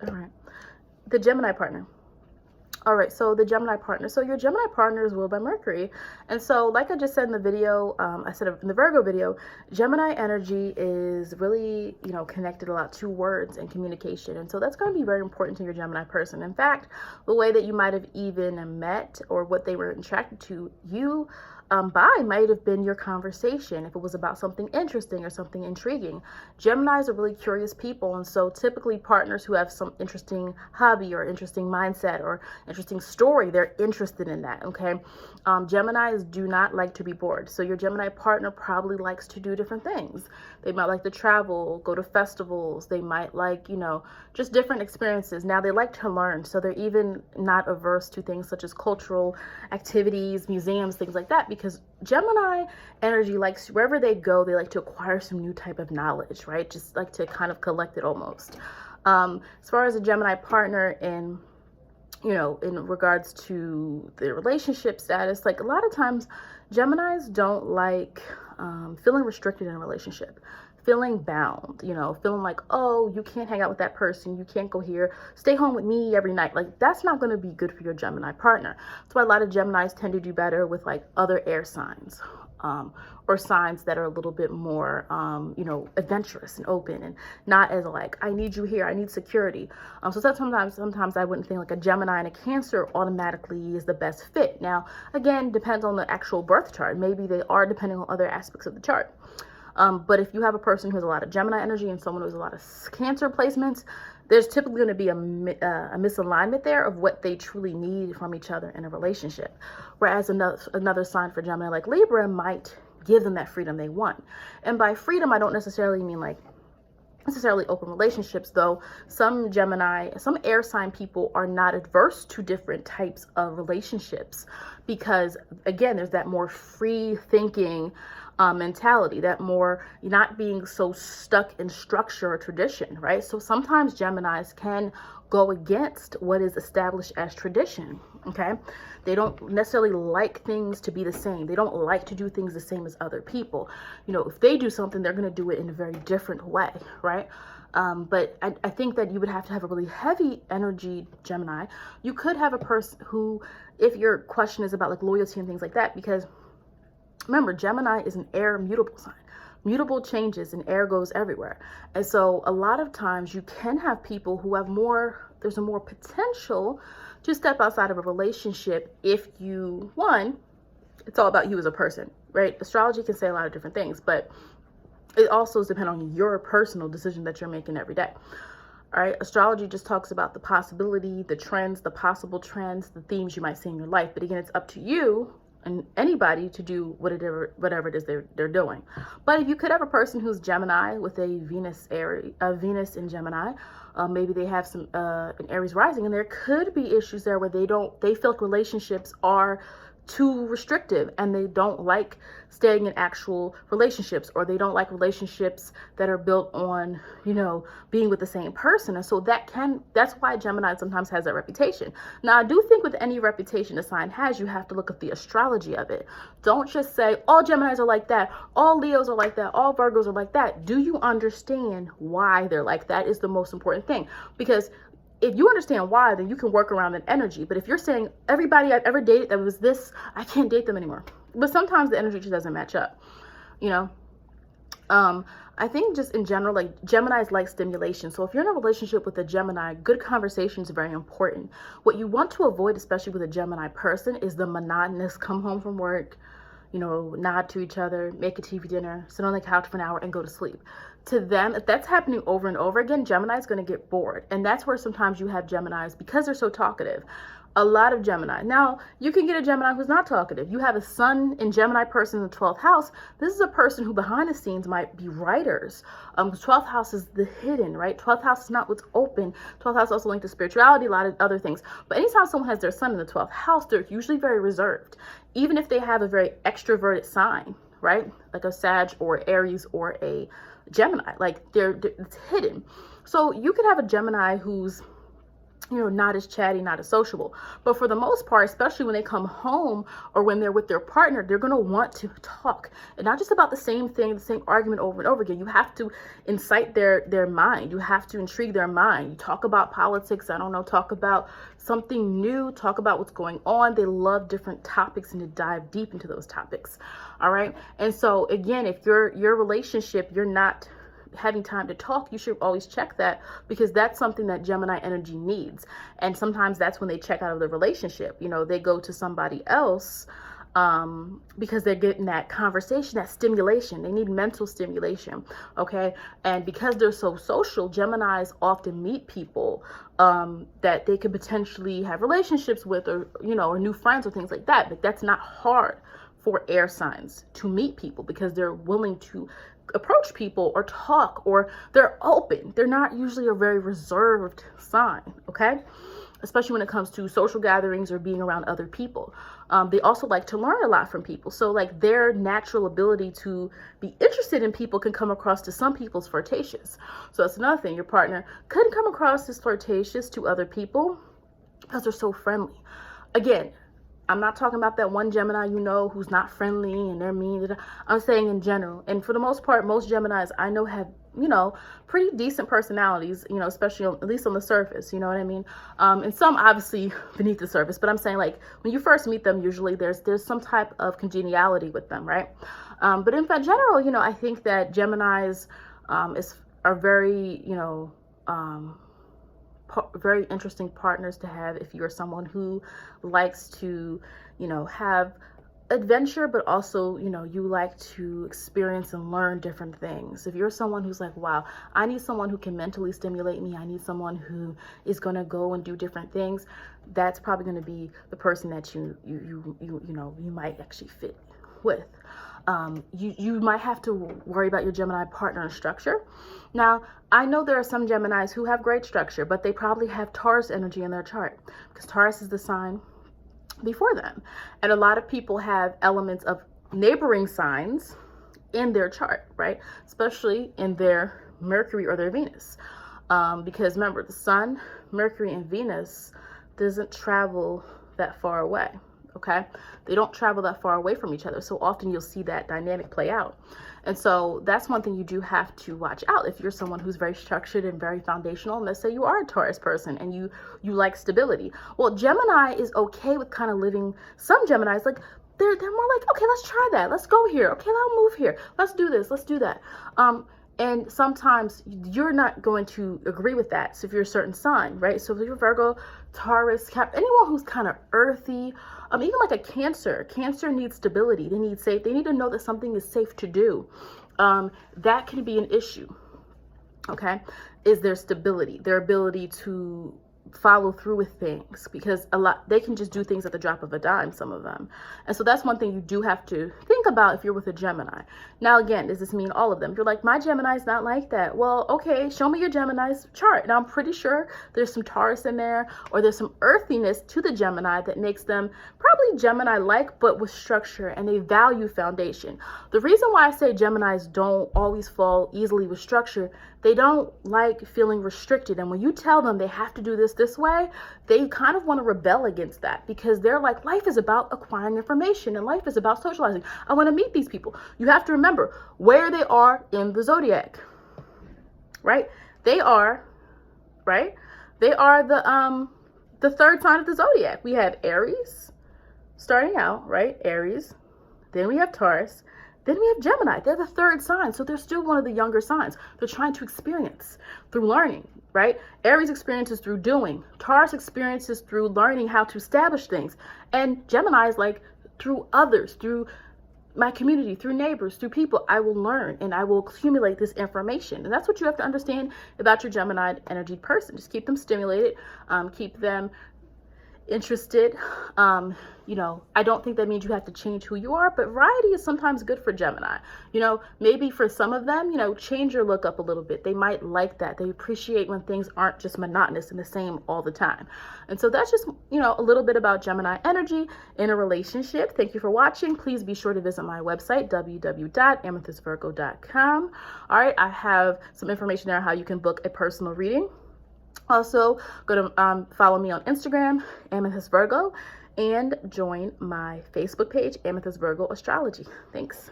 All right. The Gemini partner. All right, so the Gemini partner. So your Gemini partner is ruled by Mercury. And so like I just said in the video, I said in the Virgo video, Gemini energy is really, connected a lot to words and communication. And so that's going to be very important to your Gemini person. In fact, the way that you might have even met or what they were attracted to you by might have been your conversation if it was about something interesting or something intriguing. Geminis are really curious people, and so typically partners who have some interesting hobby or interesting mindset or interesting story, they're interested in that. Okay. Geminis do not like to be bored, so your Gemini partner probably likes to do different things. They might like to travel, go to festivals. They might like, just different experiences. Now they like to learn, so they're even not averse to things such as cultural activities, museums, things like that, because Gemini energy likes, wherever they go, they like to acquire some new type of knowledge, right? Just like to kind of collect it almost. As far as a Gemini partner in regards to the relationship status, like a lot of times Geminis don't like feeling restricted in a relationship, feeling bound, feeling like, oh, you can't hang out with that person, you can't go here, stay home with me every night. Like, that's not going to be good for your Gemini partner. That's why a lot of Geminis tend to do better with like other air signs, or signs that are a little bit more, adventurous and open, and not as like, I need you here, I need security. So sometimes I wouldn't think like a Gemini and a Cancer automatically is the best fit. Now, again, depends on the actual birth chart. Maybe they are, depending on other aspects of the chart. But if you have a person who has a lot of Gemini energy and someone who has a lot of Cancer placements, there's typically going to be a misalignment there of what they truly need from each other in a relationship. Whereas another sign for Gemini, like Libra, might give them that freedom they want. And by freedom, I don't necessarily mean like necessarily open relationships, though some air sign people are not adverse to different types of relationships, because again, there's that more free thinking mentality, that more not being so stuck in structure or tradition, right? So sometimes Geminis can go against what is established as tradition. Okay, they don't necessarily like things to be the same. They don't like to do things the same as other people. If they do something, they're going to do it in a very different way, right? But I think that you would have to have a really heavy energy Gemini. You could have a person who, if your question is about like loyalty and things like that, because remember, Gemini is an air mutable sign. Mutable changes and air goes everywhere. And so a lot of times you can have people who have there's a more potential to step outside of a relationship if it's all about you as a person, right? Astrology can say a lot of different things, but it also is dependent on your personal decision that you're making every day. All right, astrology just talks about the possibility, the trends, the possible trends, the themes you might see in your life. But again, it's up to you and anybody to do whatever it is they're doing. But if you could have a person who's Gemini with a Venus in Gemini, maybe they have some an Aries rising, and there could be issues there where they feel like relationships are too restrictive and they don't like staying in actual relationships, or they don't like relationships that are built on, being with the same person. And so that's why Gemini sometimes has that reputation. Now, I do think with any reputation a sign has, you have to look at the astrology of it. Don't just say all Geminis are like that, all Leos are like that, all Virgos are like that. Do you understand why they're like that is the most important thing, because if you understand why, then you can work around that energy. But if you're saying everybody I've ever dated that was this, I can't date them anymore. But sometimes the energy just doesn't match up, I think just in general, like Geminis like stimulation. So if you're in a relationship with a Gemini, good conversation is very important. What you want to avoid, especially with a Gemini person, is the monotonous come home from work, nod to each other, make a TV dinner, sit on the couch for an hour and go to sleep. To them, if that's happening over and over again, Gemini is going to get bored. And that's where sometimes you have Geminis, because they're so talkative. A lot of Gemini. Now, you can get a Gemini who's not talkative. You have a Sun in Gemini person in the 12th house. This is a person who behind the scenes might be writers. 12th house is the hidden, right? 12th house is not what's open. 12th house also linked to spirituality, a lot of other things. But anytime someone has their Sun in the 12th house, they're usually very reserved. Even if they have a very extroverted sign, right? Like a Sag or Aries or a Gemini, like it's hidden. So you could have a Gemini who's not as chatty, not as sociable. But for the most part, especially when they come home or when they're with their partner, they're going to want to talk, and not just about the same thing, the same argument over and over again. You have to incite their mind. You have to intrigue their mind. You talk about politics, I don't know, talk about something new, talk about what's going on. They love different topics and to dive deep into those topics. All right. And so again, if your relationship, you're not having time to talk, you should always check that, because that's something that Gemini energy needs. And sometimes that's when they check out of the relationship. They go to somebody else because they're getting that conversation, that stimulation. They need mental stimulation. Okay. And because they're so social, Geminis often meet people that they could potentially have relationships with, or new friends or things like that. But that's not hard for air signs to meet people, because they're willing to approach people or talk, or they're open. They're not usually a very reserved sign, okay? Especially when it comes to social gatherings or being around other people. They also like to learn a lot from people. So like their natural ability to be interested in people can come across to some people as flirtatious. So that's another thing. Your partner could come across as flirtatious to other people because they're so friendly. Again, I'm not talking about that one Gemini who's not friendly and they're mean. I'm saying in general. And for the most part, most Geminis I know have, pretty decent personalities, especially at least on the surface, you know what I mean? And some obviously beneath the surface, but I'm saying like when you first meet them, usually there's some type of congeniality with them, right? But in general, I think that Geminis are very, very interesting partners to have if you're someone who likes to, have adventure, but also, you like to experience and learn different things. If you're someone who's like, wow, I need someone who can mentally stimulate me, I need someone who is going to go and do different things, that's probably going to be the person that you might actually fit with. You might have to worry about your Gemini partner and structure. Now, I know there are some Geminis who have great structure, but they probably have Taurus energy in their chart, because Taurus is the sign before them. And a lot of people have elements of neighboring signs in their chart, right? Especially in their Mercury or their Venus. Because remember, the Sun, Mercury, and Venus doesn't travel that far away. Okay, they don't travel that far away from each other, so often you'll see that dynamic play out. And so that's one thing you do have to watch out if you're someone who's very structured and very foundational. And let's say you are a Taurus person and you like stability. Well, Gemini is okay with kind of living. Some Geminis, like they're more like, okay, let's try that, let's go here, okay, let's move here, let's do this, let's do that. And sometimes you're not going to agree with that. So if you're a certain sign, right? So if you're Virgo, Taurus, anyone who's kind of earthy, even like a Cancer needs stability. They need safe. They need to know that something is safe to do. That can be an issue. Okay, is their stability, their ability to follow through with things, because they can just do things at the drop of a dime, some of them. And so that's one thing you do have to think about if you're with a Gemini. Now again, does this mean all of them? You're like, my Gemini's not like that. Well, okay, show me your Gemini's chart. Now I'm pretty sure there's some Taurus in there, or there's some earthiness to the Gemini that makes them probably Gemini-like, but with structure, and they value foundation. The reason why I say Geminis don't always fall easily with structure, they don't like feeling restricted. And when you tell them they have to do this way, they kind of want to rebel against that, because they're like, life is about acquiring information and life is about socializing. I want to meet these people. You have to remember where they are in the zodiac, right? They are, right? They are the third sign of the zodiac. We have Aries starting out, right? Aries. Then we have Taurus. Then we have Gemini. They're the third sign. So they're still one of the younger signs. They're trying to experience through learning, right? Aries experiences through doing. Taurus experiences through learning how to establish things. And Gemini is like through others, through my community, through neighbors, through people. I will learn and I will accumulate this information. And that's what you have to understand about your Gemini energy person. Just keep them stimulated, keep them interested. I don't think that means you have to change who you are, but variety is sometimes good for Gemini. Maybe for some of them, change your look up a little bit. They might like that. They appreciate when things aren't just monotonous and the same all the time. And so that's just, a little bit about Gemini energy in a relationship. Thank you for watching. Please be sure to visit my website, www.amethystvirgo.com. All right. I have some information there on how you can book a personal reading. Also, go to follow me on Instagram, Amethyst Virgo, and join my Facebook page, Amethyst Virgo Astrology. Thanks.